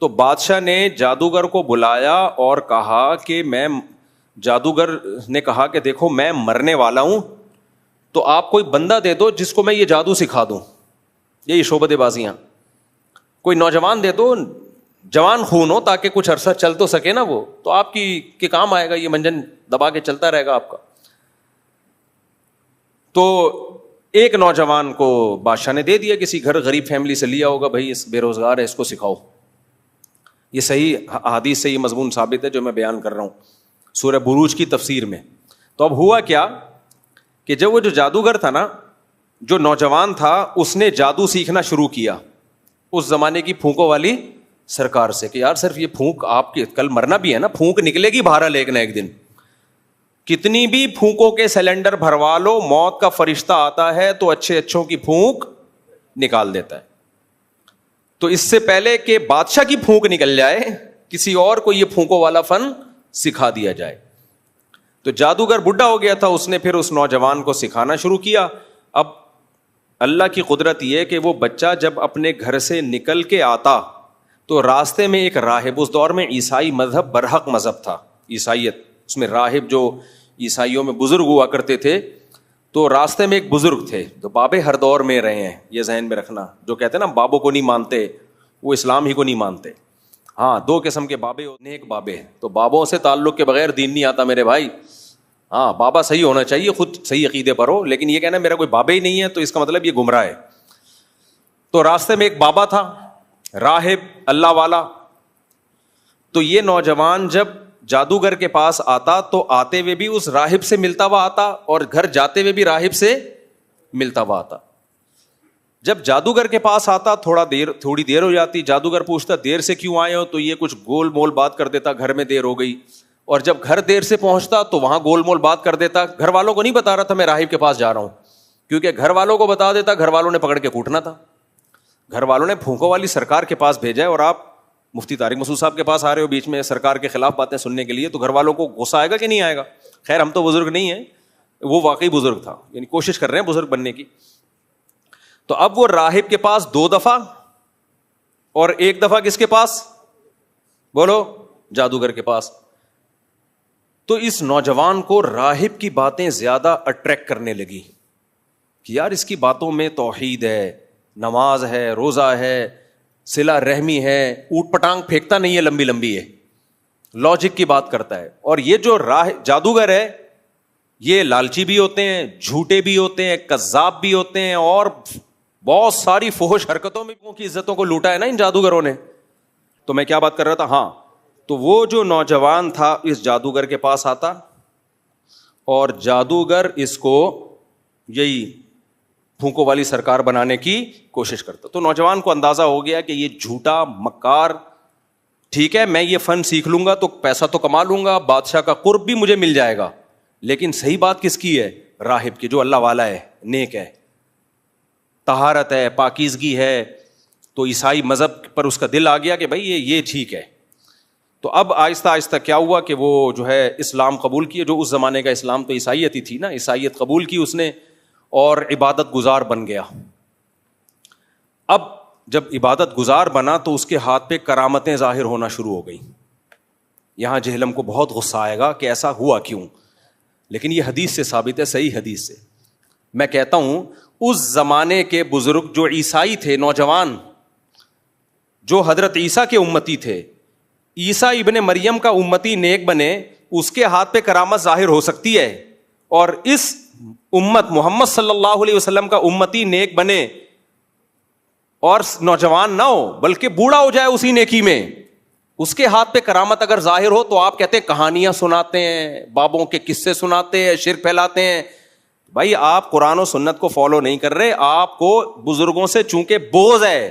تو بادشاہ نے جادوگر کو بلایا اور کہا کہ جادوگر نے کہا کہ دیکھو میں مرنے والا ہوں, تو آپ کوئی بندہ دے دو جس کو میں یہ جادو سکھا دوں, یہی شعبدے بازیاں, کوئی نوجوان دے دو جوان خون ہو تاکہ کچھ عرصہ چل تو سکے نا وہ, تو آپ کی کام آئے گا, یہ منجن دبا کے چلتا رہے گا آپ کا. تو ایک نوجوان کو بادشاہ نے دے دیا, کسی گھر غریب فیملی سے لیا ہوگا, بھائی اس بے روزگار ہے اس کو سکھاؤ. یہ صحیح حدیث سے یہ مضمون ثابت ہے جو میں بیان کر رہا ہوں سورہ بروج کی تفسیر میں. تو اب ہوا کیا کہ جب وہ جو جادوگر تھا نا, جو نوجوان تھا, اس نے جادو سیکھنا شروع کیا اس زمانے کی پھونکوں والی سرکار سے کہ یار صرف یہ پھونک آپ کی کل مرنا بھی ہے نا, پھونک نکلے گی بہرحال ایک نہ ایک دن, کتنی بھی پھونکوں کے سلنڈر بھروا لو, موت کا فرشتہ آتا ہے تو اچھوں کی پھونک نکال دیتا ہے. تو اس سے پہلے کہ بادشاہ کی پھونک نکل جائے, کسی اور کو یہ پھونکوں والا فن سکھا دیا جائے. تو جادوگر بڈھا ہو گیا تھا, اس نے پھر اس نوجوان کو سکھانا شروع کیا. اب اللہ کی قدرت یہ کہ وہ بچہ جب اپنے گھر سے نکل کے آتا تو راستے میں ایک راہب, اس دور میں عیسائی مذہب برحق مذہب تھا, عیسائیت, اس میں راہب جو عیسائیوں میں بزرگ ہوا کرتے تھے, تو راستے میں ایک بزرگ تھے. تو بابے ہر دور میں رہے ہیں, یہ ذہن میں رکھنا, جو کہتے ہیں نا بابوں کو نہیں مانتے وہ اسلام ہی کو نہیں مانتے. ہاں, دو قسم کے بابے, نیک بابے. تو بابوں سے تعلق کے بغیر دین نہیں آتا میرے بھائی. ہاں, بابا صحیح ہونا چاہیے, خود صحیح عقیدے پر ہو, لیکن یہ کہنا میرا کوئی بابا ہی نہیں ہے تو اس کا مطلب یہ گمراہ ہے. تو راستے میں ایک بابا تھا, راہب, اللہ والا. تو یہ نوجوان جب جادوگر کے پاس آتا تو آتے ہوئے بھی اس راہب سے ملتا ہوا آتا اور گھر جاتے ہوئے بھی راہب سے ملتا ہوا آتا. جب جادوگر کے پاس آتا تھوڑی دیر ہو جاتی, جادوگر پوچھتا دیر سے کیوں آئے ہو, تو یہ کچھ گول مول بات کر دیتا, گھر میں دیر ہو گئی. اور جب گھر دیر سے پہنچتا تو وہاں گول مول بات کر دیتا. گھر والوں کو نہیں بتا رہا تھا میں راہب کے پاس جا رہا ہوں, کیونکہ گھر والوں کو بتا دیتا گھر والوں نے پکڑ کے کوٹنا تھا. گھر والوں نے پھونکوں والی سرکار کے پاس بھیجا ہے اور آپ مفتی طارق مسعود صاحب کے پاس آ رہے ہو بیچ میں سرکار کے خلاف باتیں سننے کے لیے, تو گھر والوں کو غصہ آئے گا کہ نہیں آئے گا. خیر ہم تو بزرگ نہیں ہیں, وہ واقعی بزرگ تھا, یعنی کوشش کر رہے ہیں بزرگ بننے کی. تو اب وہ راہب کے پاس 2 دفعہ اور 1 دفعہ کس کے پاس, بولو, جادوگر کے پاس. تو اس نوجوان کو راہب کی باتیں زیادہ اٹریکٹ کرنے لگی کہ یار اس کی باتوں میں توحید ہے, نماز ہے, روزہ ہے, صلہ رحمی ہے, اوٹ پٹانگ پھینکتا نہیں ہے, لمبی لمبی ہے, لاجک کی بات کرتا ہے. اور یہ جو جادوگر ہے یہ لالچی بھی ہوتے ہیں, جھوٹے بھی ہوتے ہیں, کذاب بھی ہوتے ہیں, اور بہت ساری فحش حرکتوں میں کی عزتوں کو لوٹا ہے نا ان جادوگروں نے. تو میں کیا بات کر رہا تھا, ہاں, تو وہ جو نوجوان تھا اس جادوگر کے پاس آتا اور جادوگر اس کو یہی پھونکوں والی سرکار بنانے کی کوشش کرتا. تو نوجوان کو اندازہ ہو گیا کہ یہ جھوٹا مکار, ٹھیک ہے میں یہ فن سیکھ لوں گا تو پیسہ تو کما لوں گا, بادشاہ کا قرب بھی مجھے مل جائے گا, لیکن صحیح بات کس کی ہے, راہب کی, جو اللہ والا ہے, نیک ہے, طہارت ہے, پاکیزگی ہے. تو عیسائی مذہب پر اس کا دل آ گیا کہ بھائی یہ ٹھیک ہے. تو اب آہستہ آہستہ کیا ہوا کہ وہ جو ہے اسلام قبول کیے, جو اس زمانے کا اسلام تو عیسائیت ہی تھی نا, عیسائیت قبول کی اس نے اور عبادت گزار بن گیا. اب جب عبادت گزار بنا تو اس کے ہاتھ پہ کرامتیں ظاہر ہونا شروع ہو گئیں. یہاں جہلم کو بہت غصہ آئے گا کہ ایسا ہوا کیوں, لیکن یہ حدیث سے ثابت ہے, صحیح حدیث سے. میں کہتا ہوں اس زمانے کے بزرگ جو عیسائی تھے, نوجوان جو حضرت عیسیٰ کے امتی تھے, عیسیٰ ابن مریم کا امتی نیک بنے, اس کے ہاتھ پہ کرامت ظاہر ہو سکتی ہے, اور اس امت محمد صلی اللہ علیہ وسلم کا امتی نیک بنے اور نوجوان نہ ہو بلکہ بوڑھا ہو جائے اسی نیکی میں, اس کے ہاتھ پہ کرامت اگر ظاہر ہو تو آپ کہتے ہیں کہانیاں سناتے ہیں, بابوں کے قصے سناتے ہیں, شرک پھیلاتے ہیں. بھائی آپ قرآن و سنت کو فالو نہیں کر رہے, آپ کو بزرگوں سے چونکہ بغض ہے,